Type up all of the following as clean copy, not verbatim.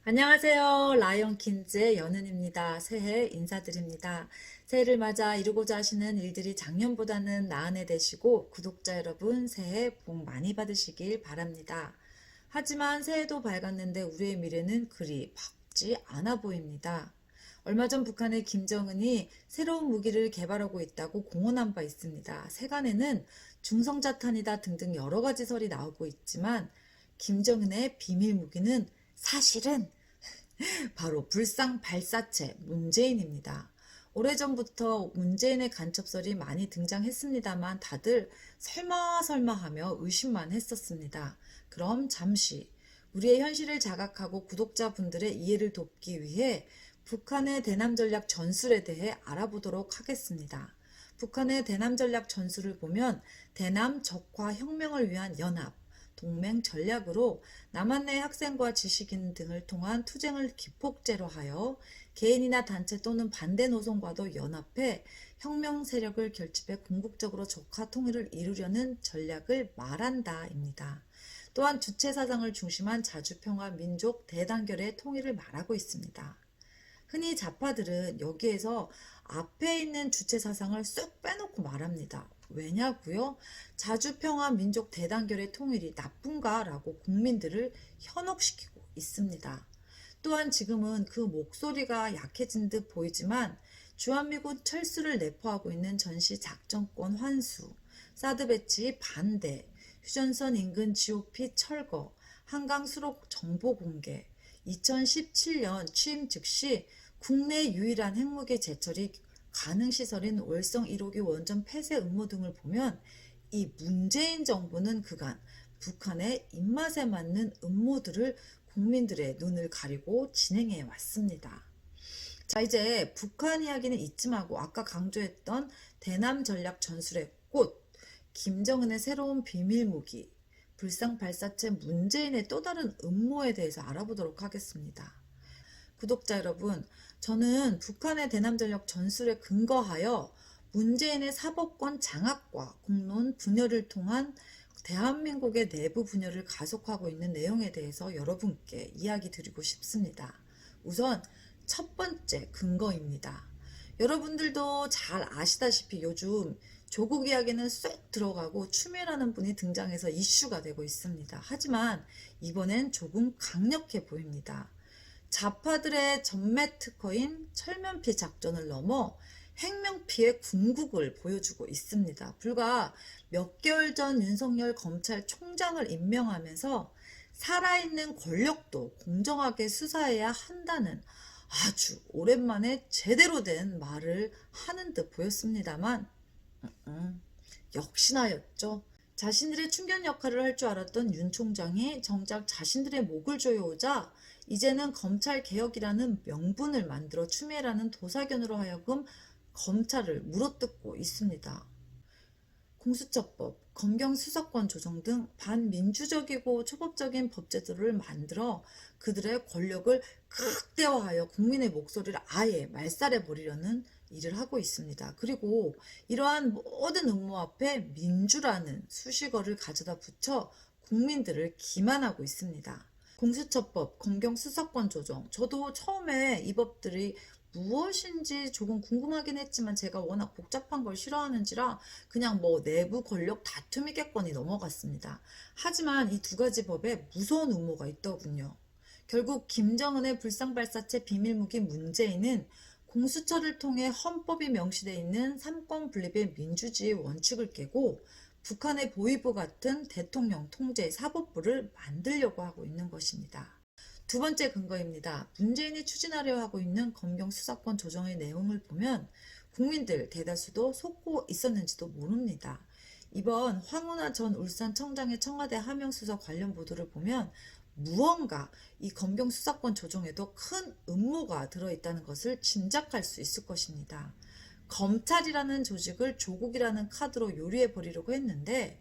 안녕하세요. 라이온킨즈의 연은입니다. 새해 인사드립니다. 새해를 맞아 이루고자 하시는 일들이 작년보다는 나은 해 되시고 구독자 여러분 새해 복 많이 받으시길 바랍니다. 하지만 새해도 밝았는데 우리의 미래는 그리 밝지 않아 보입니다. 얼마 전 북한의 김정은이 새로운 무기를 개발하고 있다고 공언한 바 있습니다. 세간에는 중성자탄이다 등등 여러 가지 설이 나오고 있지만 김정은의 비밀 무기는 사실은 바로 불상 발사체 문재인입니다. 오래전부터 문재인의 간첩설이 많이 등장했습니다만 다들 설마 하며 의심만 했었습니다. 그럼 잠시 우리의 현실을 자각하고 구독자분들의 이해를 돕기 위해 북한의 대남 전략 전술에 대해 알아보도록 하겠습니다. 북한의 대남 전략 전술을 보면 대남 적화 혁명을 위한 연합, 동맹 전략으로 남한 내 학생과 지식인 등을 통한 투쟁을 기폭제로 하여 개인이나 단체 또는 반대 노선과도 연합해 혁명 세력을 결집해 궁극적으로 적화 통일을 이루려는 전략을 말한다입니다. 또한 주체 사상을 중심한 자주평화 민족 대단결의 통일을 말하고 있습니다. 흔히 좌파들은 여기에서 앞에 있는 주체 사상을 쏙 빼놓고 말합니다. 왜냐고요? 자주평화 민족 대단결의 통일이 나쁜가? 라고 국민들을 현혹시키고 있습니다. 또한 지금은 그 목소리가 약해진 듯 보이지만 주한미군 철수를 내포하고 있는 전시작전권 환수, 사드 배치 반대, 휴전선 인근 GOP 철거, 한강 수록 정보 공개, 2017년 취임 즉시 국내 유일한 핵무기 제철이 가능시설인 월성 1호기 원전 폐쇄 음모 등을 보면 이 문재인 정부는 그간 북한의 입맛에 맞는 음모들을 국민들의 눈을 가리고 진행해 왔습니다. 자, 이제 북한 이야기는 이쯤하고 아까 강조했던 대남 전략 전술의 꽃, 김정은의 새로운 비밀무기, 불상 발사체 문재인의 또 다른 음모에 대해서 알아보도록 하겠습니다. 구독자 여러분, 저는 북한의 대남 전략 전술에 근거하여 문재인의 사법권 장악과 공론 분열을 통한 대한민국의 내부 분열을 가속하고 있는 내용에 대해서 여러분께 이야기 드리고 싶습니다. 우선 첫 번째 근거입니다. 여러분들도 잘 아시다시피 요즘 조국 이야기는 쏙 들어가고 추미애라는 분이 등장해서 이슈가 되고 있습니다. 하지만 이번엔 조금 강력해 보입니다. 좌파들의 전매 특허인 철면피 작전을 넘어 핵명피의 궁극을 보여주고 있습니다. 불과 몇 개월 전 윤석열 검찰총장을 임명하면서 살아있는 권력도 공정하게 수사해야 한다는 아주 오랜만에 제대로 된 말을 하는 듯 보였습니다만 역시나였죠. 자신들의 충견 역할을 할 줄 알았던 윤 총장이 정작 자신들의 목을 조여오자 이제는 검찰개혁이라는 명분을 만들어 추미애라는 도사견으로 하여금 검찰을 물어뜯고 있습니다. 공수처법, 검경 수사권 조정 등 반민주적이고 초법적인 법제도를 만들어 그들의 권력을 극대화하여 국민의 목소리를 아예 말살해버리려는 일을 하고 있습니다. 그리고 이러한 모든 음모 앞에 민주라는 수식어를 가져다 붙여 국민들을 기만하고 있습니다. 공수처법, 검경 수사권 조정, 저도 처음에 이 법들이 무엇인지 조금 궁금하긴 했지만 제가 워낙 복잡한 걸 싫어하는지라 그냥 뭐 내부 권력 다툼이겠거니 넘어갔습니다. 하지만 이 두 가지 법에 무서운 음모가 있더군요. 결국 김정은의 불상발사체 비밀무기 문재인은 공수처를 통해 헌법이 명시되어 있는 삼권 분립의 민주주의 원칙을 깨고 북한의 보위부 같은 대통령 통제 사법부를 만들려고 하고 있는 것입니다. 두 번째 근거입니다. 문재인이 추진하려 하고 있는 검경 수사권 조정의 내용을 보면 국민들 대다수도 속고 있었는지도 모릅니다. 이번 황운하 전 울산청장의 청와대 하명수석 관련 보도를 보면 무언가 이 검경 수사권 조정에도 큰 음모가 들어있다는 것을 짐작할 수 있을 것입니다. 검찰이라는 조직을 조국이라는 카드로 요리해 버리려고 했는데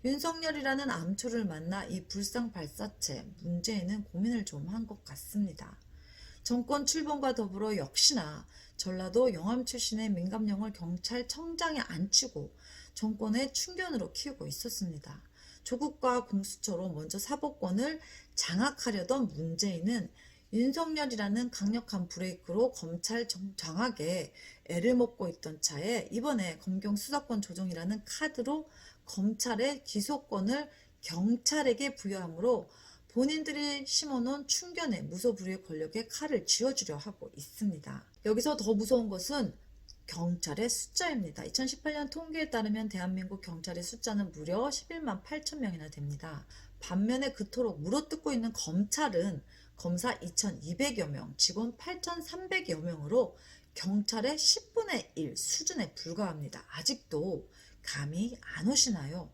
윤석열이라는 암초를 만나 이 불상 발사체 문재인은 고민을 좀 한 것 같습니다. 정권 출범과 더불어 역시나 전라도 영암 출신의 민감령을 경찰청장에 앉히고 정권의 충견으로 키우고 있었습니다. 조국과 공수처로 먼저 사법권을 장악하려던 문재인은 윤석열이라는 강력한 브레이크로 검찰 장악에 애를 먹고 있던 차에 이번에 검경 수사권 조정이라는 카드로 검찰의 기소권을 경찰에게 부여함으로 본인들이 심어놓은 충견의 무소불위의 권력에 칼을 쥐어주려 하고 있습니다. 여기서 더 무서운 것은 경찰의 숫자입니다. 2018년 통계에 따르면 대한민국 경찰의 숫자는 무려 11만 8천 명이나 됩니다. 반면에 그토록 물어뜯고 있는 검찰은 검사 2,200여 명, 직원 8,300여 명으로 경찰의 10분의 1 수준에 불과합니다. 아직도 감이 안 오시나요?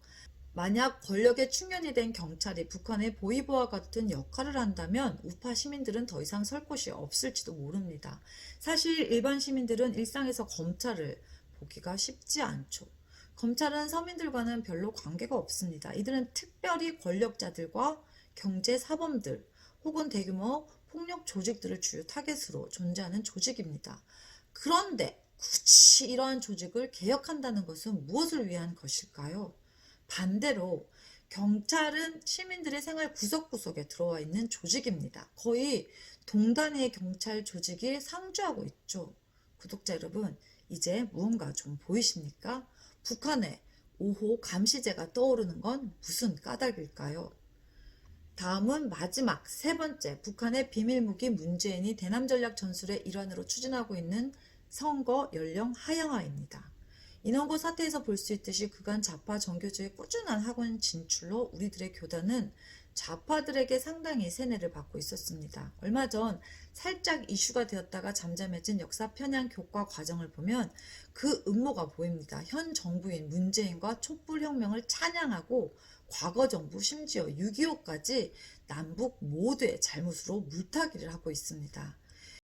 만약 권력의 충견이 된 경찰이 북한의 보위부와 같은 역할을 한다면 우파 시민들은 더 이상 설 곳이 없을지도 모릅니다. 사실 일반 시민들은 일상에서 검찰을 보기가 쉽지 않죠. 검찰은 서민들과는 별로 관계가 없습니다. 이들은 특별히 권력자들과 경제사범들 혹은 대규모 폭력 조직들을 주요 타겟으로 존재하는 조직입니다. 그런데 굳이 이러한 조직을 개혁한다는 것은 무엇을 위한 것일까요? 반대로 경찰은 시민들의 생활 구석구석에 들어와 있는 조직입니다. 거의 동단위의 경찰 조직이 상주하고 있죠. 구독자 여러분, 이제 무언가 좀 보이십니까? 북한의 5호 감시제가 떠오르는 건 무슨 까닭일까요? 다음은 마지막 세 번째, 북한의 비밀무기 문재인이 대남 전략 전술의 일환으로 추진하고 있는 선거 연령 하향화입니다. 인원고 사태에서 볼 수 있듯이 그간 좌파 정교조의 꾸준한 학원 진출로 우리들의 교단은 좌파들에게 상당히 세뇌를 받고 있었습니다. 얼마 전 살짝 이슈가 되었다가 잠잠해진 역사 편향 교과 과정을 보면 그 음모가 보입니다. 현 정부인 문재인과 촛불혁명을 찬양하고 과거 정부 심지어 6.25까지 남북 모두의 잘못으로 물타기를 하고 있습니다.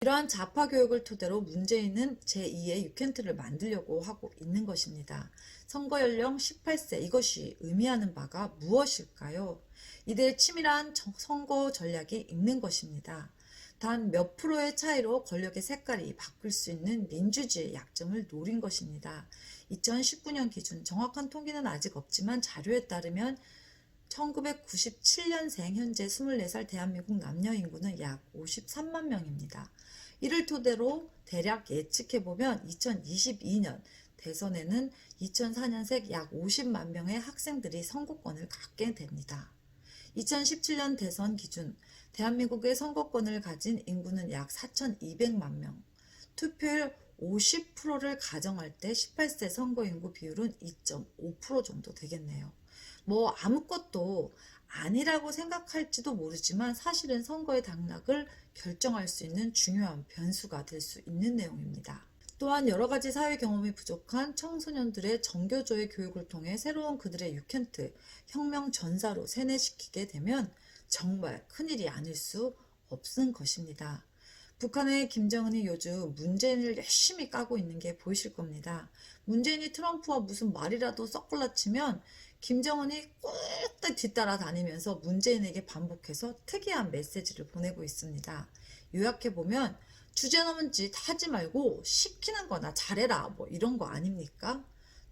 이러한 좌파 교육을 토대로 문재인은 제2의 유켄트를 만들려고 하고 있는 것입니다. 선거 연령 18세, 이것이 의미하는 바가 무엇일까요? 이들의 치밀한 선거 전략이 있는 것입니다. 단 몇 프로의 차이로 권력의 색깔이 바뀔 수 있는 민주주의의 약점을 노린 것입니다. 2019년 기준 정확한 통계는 아직 없지만 자료에 따르면 1997년생 현재 24살 대한민국 남녀 인구는 약 53만 명입니다. 이를 토대로 대략 예측해보면 2022년 대선에는 2004년생 약 50만 명의 학생들이 선거권을 갖게 됩니다. 2017년 대선 기준 대한민국의 선거권을 가진 인구는 약 4,200만 명, 투표율 50%를 가정할 때 18세 선거인구 비율은 2.5% 정도 되겠네요. 뭐 아무것도 아니라고 생각할지도 모르지만 사실은 선거의 당락을 결정할 수 있는 중요한 변수가 될 수 있는 내용입니다. 또한 여러 가지 사회 경험이 부족한 청소년들의 정교조의 교육을 통해 새로운 그들의 유켄트, 혁명 전사로 세뇌시키게 되면 정말 큰일이 아닐 수 없는 것입니다. 북한의 김정은이 요즘 문재인을 열심히 까고 있는 게 보이실 겁니다. 문재인이 트럼프와 무슨 말이라도 썩글라치면 김정은이 꼭 뒤따라 다니면서 문재인에게 반복해서 특이한 메시지를 보내고 있습니다. 요약해보면 주제 넘은 짓 하지 말고 시키는 거나 잘해라 뭐 이런 거 아닙니까?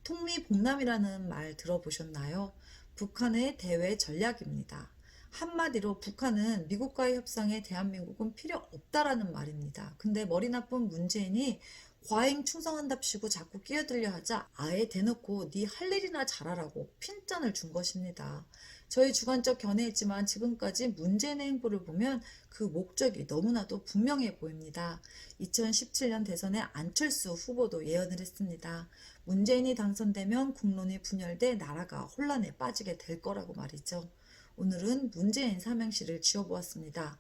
통미봉남이라는 말 들어보셨나요? 북한의 대외 전략입니다. 한마디로 북한은 미국과의 협상에 대한민국은 필요 없다라는 말입니다. 근데 머리 나쁜 문재인이 과잉 충성한답시고 자꾸 끼어들려 하자 아예 대놓고 네 할 일이나 잘하라고 핀잔을 준 것입니다. 저희 주관적 견해이지만 지금까지 문재인의 행보를 보면 그 목적이 너무나도 분명해 보입니다. 2017년 대선에 안철수 후보도 예언을 했습니다. 문재인이 당선되면 국론이 분열돼 나라가 혼란에 빠지게 될 거라고 말이죠. 오늘은 문재인 삼행시를 지어보았습니다.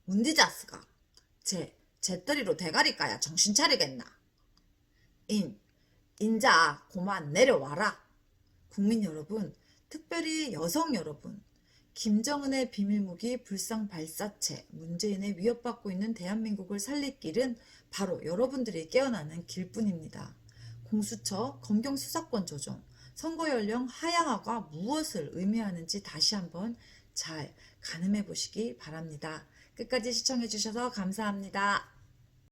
문디자스가 제떨이로 대가리 까야 정신 차리겠나. 인자 고만 내려와라. 국민 여러분, 특별히 여성 여러분, 김정은의 비밀무기 불상 발사체 문재인의 위협받고 있는 대한민국을 살릴 길은 바로 여러분들이 깨어나는 길뿐입니다. 공수처, 검경 수사권 조정, 선거 연령 하향화가 무엇을 의미하는지 다시 한번 잘 가늠해 보시기 바랍니다. 끝까지 시청해 주셔서 감사합니다.